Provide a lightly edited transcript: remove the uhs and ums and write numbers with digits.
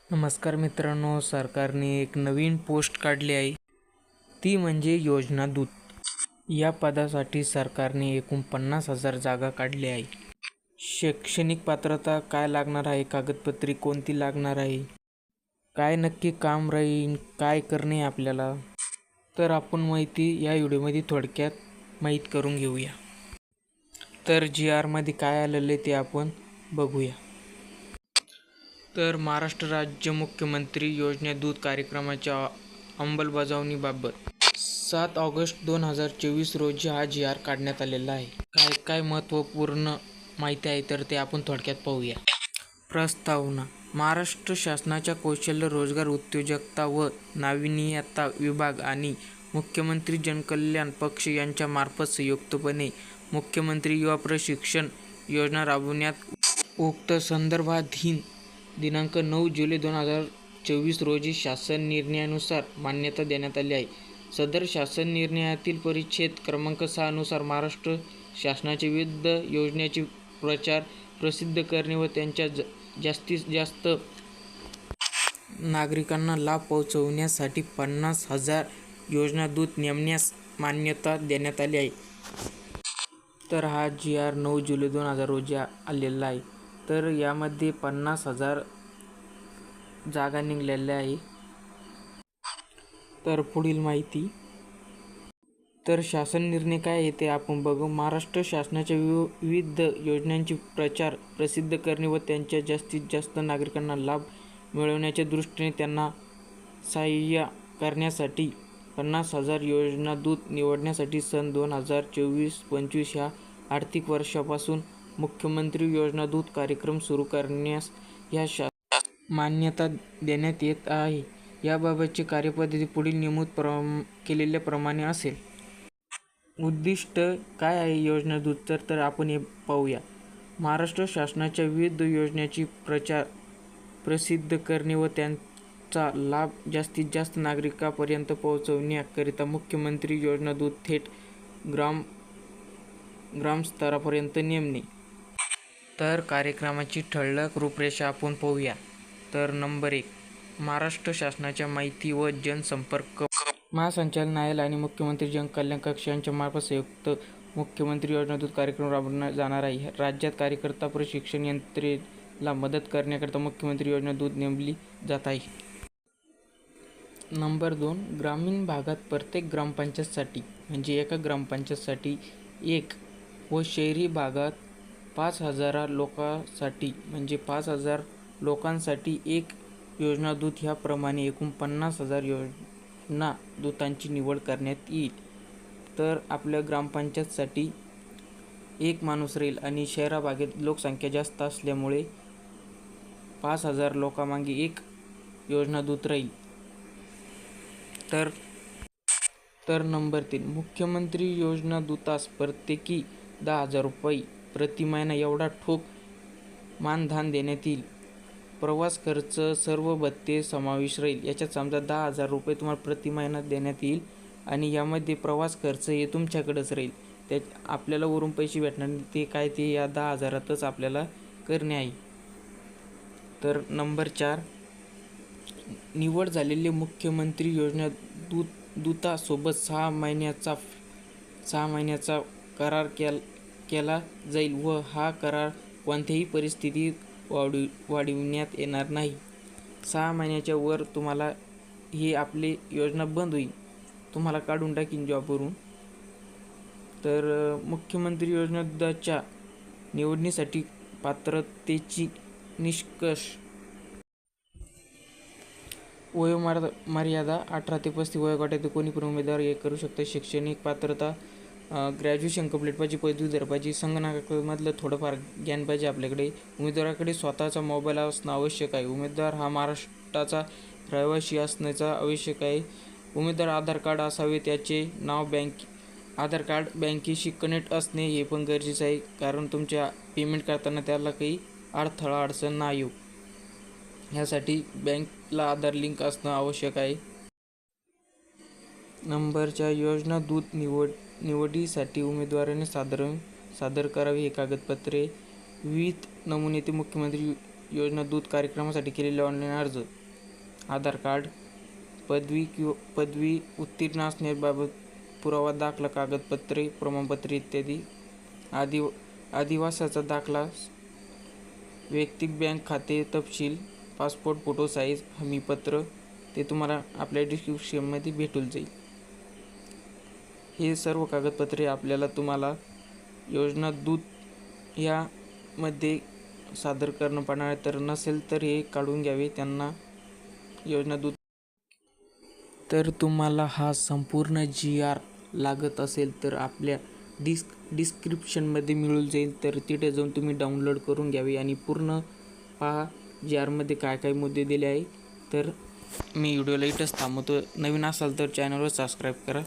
नमस्कार मित्रांनो, सरकारने एक नवीन पोस्ट काढली आहे, ती म्हणजे योजना दूत. या पदासाठी सरकारने एकूण 50,000 जागा काढली आहे. शैक्षणिक पात्रता काय लागणार आहे, कागदपत्रे कोणती लागणार आहे, काय नक्की काम राहील, काय करणे आपल्याला, तर आपण माहिती या व्हिडिओमध्ये थोडक्यात माहीत करून घेऊया. तर GRमध्ये काय आलेलं आहे ते आपण बघूया. तर महाराष्ट्र राज्य मुख्यमंत्री योजना दूत कार्यक्रमाच्या अंमलबजावणीबाबत 7 ऑगस्ट 2024 रोजी हा GR काढण्यात आलेला आहे. काय महत्त्वपूर्ण माहिती आहे तर ते आपण थोडक्यात पाहूया. प्रस्तावना. महाराष्ट्र शासनाच्या कौशल्य रोजगार उद्योजकता व नाविन्यता विभाग आणि मुख्यमंत्री जनकल्याण पक्ष यांच्या मार्फत संयुक्तपणे मुख्यमंत्री युवा प्रशिक्षण योजना राबवण्यात उक्त संदर्भाधीन दिनांक 9 जुलै 2024 रोजी शासन निर्णयानुसार मान्यता देण्यात आली आहे. सदर शासन निर्णयातील परिच्छेद क्रमांक 6 नुसार महाराष्ट्र शासनाच्या विविध योजनांची प्रचार प्रसिद्ध करणे व त्यांच्या जास्तीत जास्त नागरिकांना लाभ पोहोचवण्यासाठी 50,000 योजना दूत नेमण्यास मान्यता देण्यात आली आहे. तर हा GR 9 जुलै 2000 रोजी आलेला आहे. तर यामध्ये 50,000 जागा निघालेल्या आहे. तर पुढील माहिती. तर शासन निर्णय काय आहे ते आपण बघू. महाराष्ट्र शासनाच्या विविध योजनांची प्रचार प्रसिद्ध करणे व त्यांच्या जास्तीत जास्त नागरिकांना लाभ मिळवण्याच्या दृष्टीने त्यांना सहाय्य करण्यासाठी 50,000 योजना दूत निवडण्यासाठी सन 2024-25 ह्या आर्थिक वर्षापासून मुख्यमंत्री योजना दूत कार्यक्रम सुरू करण्यास या मान्यता देण्यात येत आहे. याबाबतची कार्यपद्धती पुढील नमूद केलेल्याप्रमाणे असेल. उद्दिष्ट काय आहे योजना दूत तर आपण हे पाहूया. महाराष्ट्र शासनाच्या विविध योजनांची प्रचार प्रसिद्ध करणे व त्यांचा लाभ जास्तीत जास्त नागरिकांपर्यंत पोहोचवण्याकरिता मुख्यमंत्री योजना दूत थेट ग्रामस्तरापर्यंत नेमणे. तर कार्यक्रमाची ठळक रूपरेषा आपण पाहूया. तर नंबर 1. महाराष्ट्र शासनाच्या माहिती व जनसंपर्क महासंचालनालय आणि मुख्यमंत्री जनकल्याण कक्ष यांच्या मार्फत संयुक्त मुख्यमंत्री योजना दूत कार्यक्रम राबवला जाणार आहे. राज्यात कार्यकर्ता प्रशिक्षण यंत्रणेला मदत करण्याकरिता मुख्यमंत्री योजना दूत नेमली जात आहे. नंबर 2. ग्रामीण भागात प्रत्येक ग्रामपंचायतसाठी म्हणजे एका ग्रामपंचायतसाठी एक व शहरी भागात 5,000 लोकांसाठी म्हणजे 5,000 लोकांसाठी एक योजना दूत ह्याप्रमाणे एकूण 50,000 योजना दूतांची निवड करण्यात येईल. तर आपल्या ग्रामपंचायतसाठी एक माणूस राहील आणि शहराभागात लोकसंख्या जास्त असल्यामुळे 5,000 लोकांमागे एक योजना दूत राहील. तर नंबर 3. मुख्यमंत्री योजना दूतास प्रत्येकी 10,000 रुपये प्रति महिना एवढा ठोक मानधन देण्यात येईल. प्रवास खर्च सर्व भत्ते समावेश राहील. याच्यात समजा 10,000 रुपये तुम्हाला प्रति महिना देण्यात येईल आणि यामध्ये प्रवास खर्च हे तुमच्याकडेच राहील. त्या आपल्याला वरून पैसे भेटणार ते काय ते या 10,000तच आपल्याला करणे आहे. तर नंबर 4. निवड झालेले मुख्यमंत्री योजना दूतासोबत 6 महिन्याचा करार केला जाईल व हा करार कोणत्याही परिस्थितीत वाढविण्यात येणार नाही. 6 महिन्याच्या वर तुम्हाला ही आपली योजना बंद होईल, तुम्हाला काढून टाकीन जॉबवरून. तर मुख्यमंत्री योजना दूताच्या निवडीसाठी पात्रतेची निष्कर्ष. वयोमर्यादा 18 ते 35 वयोगटातील कोणी पण उमेदवार हे करू शकतो. शैक्षणिक पात्रता ग्रॅज्युएशन कंप्लीट पाहिजे, पदवी धर पाहिजे, संगणकामधलं थोडंफार ज्ञान पाहिजे आपल्याकडे. उमेदवाराकडे स्वतःचा मोबाईल असणं आवश्यक आहे. उमेदवार हा महाराष्ट्राचा रहिवासी असण्याचा आवश्यक आहे. उमेदवार आधार कार्ड असावे, त्याचे नाव आधार कार्ड बँकेशी कनेक्ट असणे हे पण गरजेचं आहे, कारण तुमच्या पेमेंट करताना त्याला काही अडचण नाही येऊ ह्यासाठी बँकला आधार लिंक असणं आवश्यक आहे. नंबर 4. योजना दूत निवडीसाठी उमेदवाराने सादर करावी हे कागदपत्रे. विविध नमुने ते मुख्यमंत्री योजना दूत कार्यक्रमासाठी केलेले ऑनलाईन अर्ज, आधार कार्ड, पदवी उत्तीर्ण असण्याबाबत पुरावा, दाखला, कागदपत्रे, प्रमाणपत्रे इत्यादी, आदिवासाचा दाखला, वैयक्तिक बँक खाते तपशील, पासपोर्ट फोटो साईज, हमीपत्र, ते तुम्हाला आपल्या डिस्क्रिप्शनमध्ये भेटून जाईल. हे सर्व कागदपत्रे आपल्याला तुम्हाला योजना दूत यामध्ये सादर करणं पडणार आहे. तर नसेल तर हे काढून घ्यावे त्यांना योजना दूत. तर तुम्हाला हा संपूर्ण GR लागत असेल तर आपल्या डिस्क्रिप्शनमध्ये मिळून जाईल. तर तिथे जाऊन तुम्ही डाउनलोड करून घ्यावे आणि पूर्ण पहा GRमध्ये काय काय मुद्दे दिले आहे. तर मी व्हिडिओला इथंच थांबवतो. नवीन असाल तर चॅनलवर सबस्क्राईब करा.